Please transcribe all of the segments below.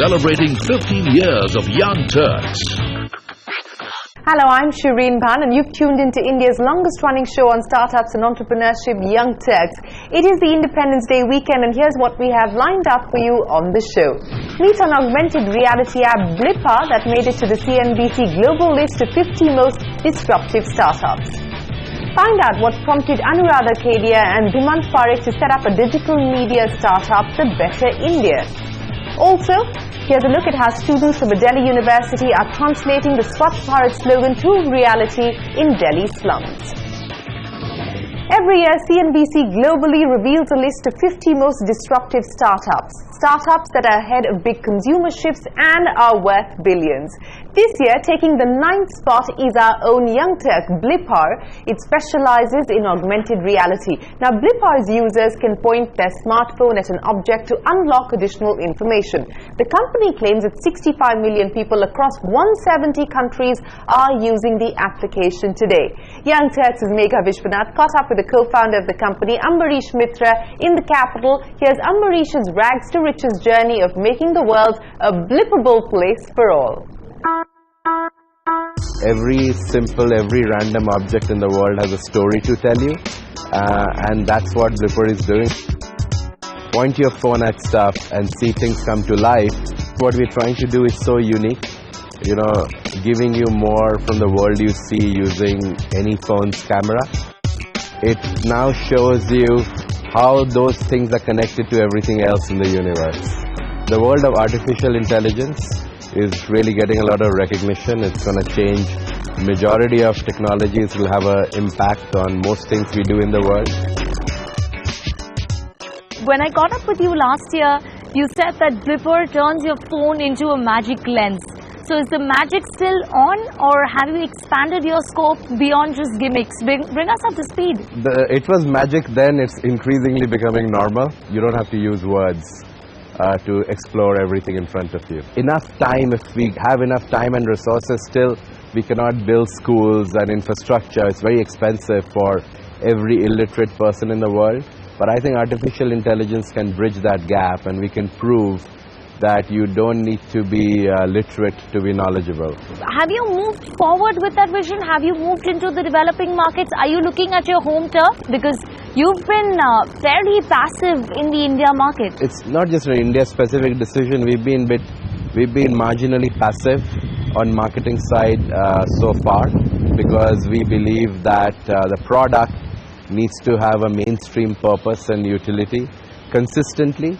celebrating 15 years of Young Turks. Hello, I'm Shireen Bhan and you've tuned into India's longest running show on startups and entrepreneurship, Young Turks. It is the Independence Day weekend and here's what we have lined up for you on the show. Meet an augmented reality app, Blippar, that made it to the CNBC global list of 50 most disruptive startups. Find out what prompted Anuradha Kedia and Dhimant Parekh to set up a digital media startup, The Better India. Also, here's a look at how students from a Delhi university are translating the Swachh Bharat slogan to reality in Delhi slums. Every year, CNBC globally reveals a list of 50 most disruptive startups. Startups that are ahead of big consumer shifts and are worth billions. This year, taking the 9th spot is our own Young Turk, Blippar. It specializes in augmented reality. Now, Blippar's users can point their smartphone at an object to unlock additional information. The company claims that 65 million people across 170 countries are using the application today. Young Turks' Megha Vishwanath caught up with the co-founder of the company, Ambarish Mitra, in the capital. Here's Ambarish's rags to riches journey of making the world a blippable place for all. Every random object in the world has a story to tell you, and that's what Blippar is doing. Point your phone at stuff and see things come to life. What we're trying to do is so unique, giving you more from the world you see using any phone's camera. It now shows you how those things are connected to everything else in the universe. The world of artificial intelligence is really getting a lot of recognition. It's going to change. Majority of technologies will have an impact on most things we do in the world. When I caught up with you last year, you said that Blippar turns your phone into a magic lens. So is the magic still on, or have you expanded your scope beyond just gimmicks? Bring us up to speed. It was magic then, it's increasingly becoming normal. You don't have to use words to explore everything in front of you. Enough time, if we have enough time and resources, still we cannot build schools and infrastructure. It's very expensive for every illiterate person in the world. But I think artificial intelligence can bridge that gap, and we can prove that you don't need to be literate to be knowledgeable. Have you moved forward with that vision? Have you moved into the developing markets? Are you looking at your home turf? Because you've been fairly passive in the India market. It's not just an India-specific decision. We've been marginally passive on marketing side so far, because we believe that the product needs to have a mainstream purpose and utility consistently.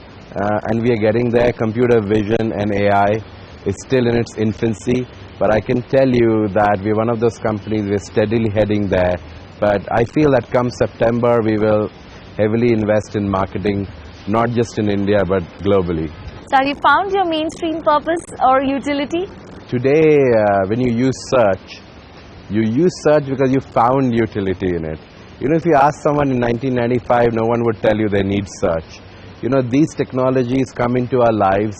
And we are getting there. Computer vision and AI is still in its infancy, but I can tell you that we're one of those companies, we're steadily heading there. But I feel that come September, we will heavily invest in marketing, not just in India, but globally. So have you found your mainstream purpose or utility? Today, when you use search because you found utility in it. If you ask someone in 1995, no one would tell you they need search. These technologies come into our lives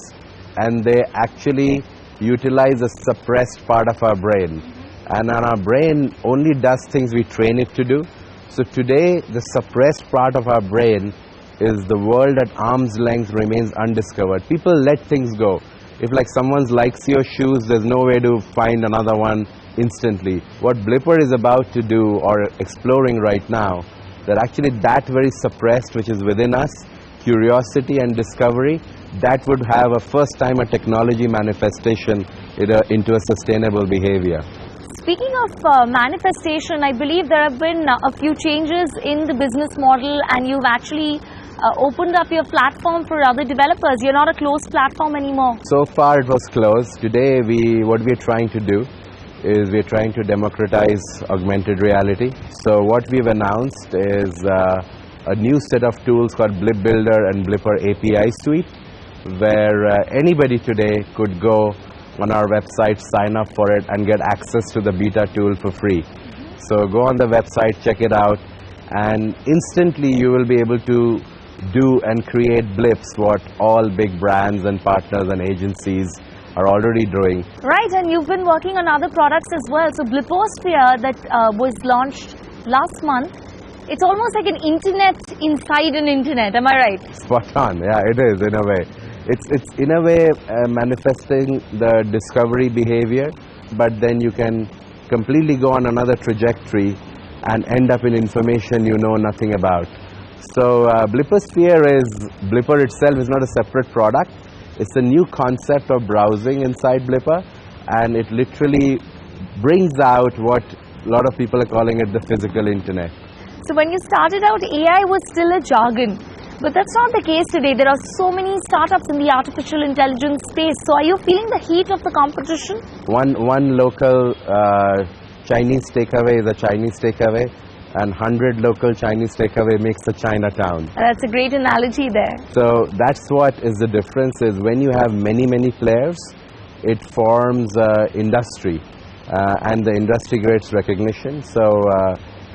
and they actually utilize a suppressed part of our brain. And our brain only does things we train it to do. So today, the suppressed part of our brain is the world at arm's length remains undiscovered. People let things go. If someone likes your shoes, there's no way to find another one instantly. What Blippar is about to do or exploring right now, that actually that very suppressed which is within us, curiosity and discovery, that would have a first time a technology manifestation into a sustainable behavior. Speaking of manifestation, I believe there have been a few changes in the business model, and you've actually opened up your platform for other developers. You're not a closed platform anymore. So far it was closed. Today what we're trying to do is we're trying to democratize augmented reality. So what we've announced is a new set of tools called Blip Builder and Blippar API Suite, where anybody today could go on our website, sign up for it, and get access to the beta tool for free. So go on the website, check it out, and instantly you will be able to do and create blips what all big brands and partners and agencies are already doing. Right, and you've been working on other products as well. So Blipposphere that was launched last month, it's almost like an internet inside an internet, am I right? Spot on, yeah, it is in a way. It's in a way manifesting the discovery behavior, but then you can completely go on another trajectory and end up in information you know nothing about. So Blippar itself is not a separate product. It's a new concept of browsing inside Blippar, and it literally brings out what a lot of people are calling it the physical internet. So when you started out, AI was still a jargon. But that's not the case today. There are so many startups in the artificial intelligence space. So are you feeling the heat of the competition? One local Chinese takeaway is a Chinese takeaway, and 100 local Chinese takeaway makes a Chinatown. That's a great analogy there. So that's what is the difference, is when you have many players, it forms industry, and the industry gets recognition. So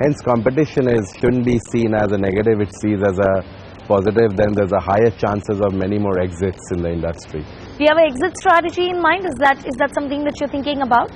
hence competition shouldn't be seen as a negative, it's seen as a positive. Then there's a higher chances of many more exits in the industry. Do you have an exit strategy in mind? Is that something that you're thinking about?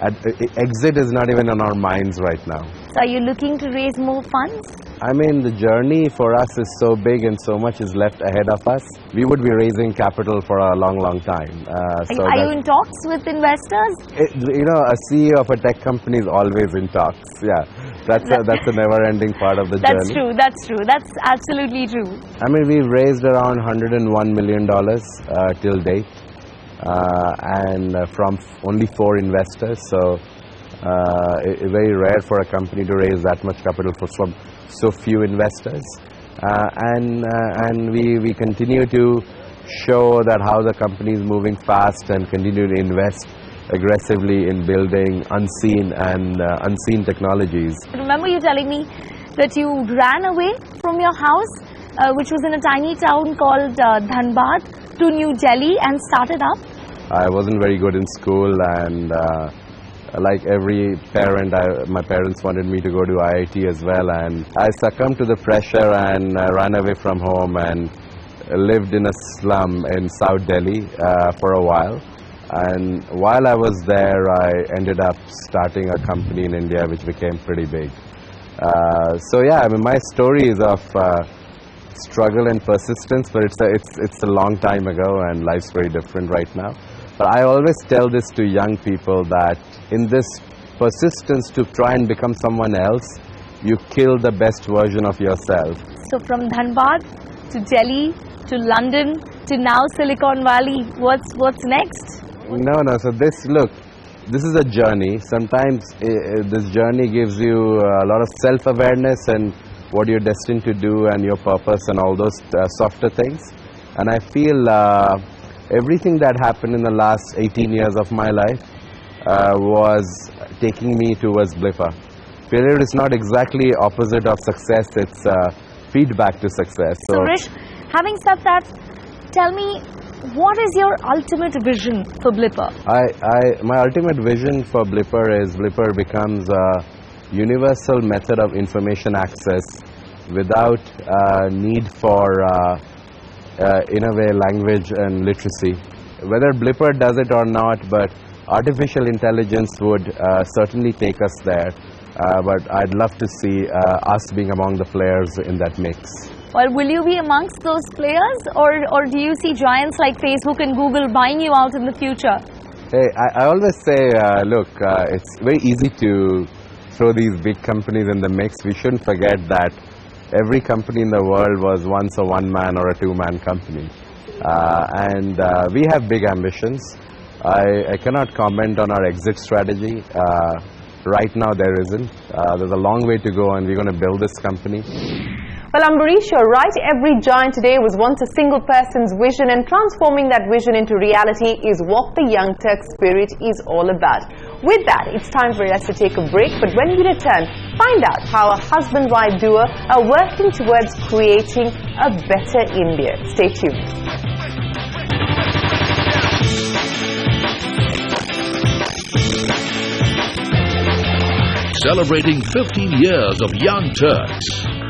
Exit is not even on our minds right now. So are you looking to raise more funds? I mean, the journey for us is so big and so much is left ahead of us. We would be raising capital for a long time. Are you in talks with investors? A CEO of a tech company is always in talks. Yeah, that's a never-ending part of the journey. That's true. That's absolutely true. I mean, we've raised around $101 million till date, and from only 4 investors. So very rare for a company to raise that much capital from so few investors, and we continue to show that how the company is moving fast and continue to invest aggressively in building unseen technologies. I remember you telling me that you ran away from your house, which was in a tiny town called Dhanbad, to New Delhi and started up. I wasn't very good in school, and like every parent, my parents wanted me to go to IIT as well, and I succumbed to the pressure and ran away from home and lived in a slum in South Delhi for a while. And while I was there, I ended up starting a company in India which became pretty big. So yeah, I mean, my story is of struggle and persistence, but it's a long time ago and life's very different right now. But I always tell this to young people, that in this persistence to try and become someone else, you kill the best version of yourself. So from Dhanbad to Delhi to London to now Silicon Valley, what's next? No, so this is a journey. Sometimes this journey gives you a lot of self-awareness and what you're destined to do and your purpose and all those softer things. And I feel everything that happened in the last 18 years of my life was taking me towards Blippar. Failure is not exactly opposite of success, it's feedback to success. So Rish, having said that, tell me, what is your ultimate vision for Blippar? My ultimate vision for Blippar is Blippar becomes a universal method of information access without need for in a way language and literacy. Whether Blippar does it or not, but artificial intelligence would certainly take us there. But I'd love to see us being among the players in that mix. Well, will you be amongst those players, or do you see giants like Facebook and Google buying you out in the future? Hey, I always say, look, it's very easy to throw these big companies in the mix. We shouldn't forget that every company in the world was once a one-man or a two-man company. And we have big ambitions. I cannot comment on our exit strategy. Right now there isn't. There's a long way to go, and we're going to build this company. Well, Ambarish, you're right. Every giant today was once a single person's vision, and transforming that vision into reality is what the Young Turks spirit is all about. With that, it's time for us to take a break, but when we return, find out how a husband-wife duo are working towards creating a better India. Stay tuned. Celebrating 15 years of Young Turks.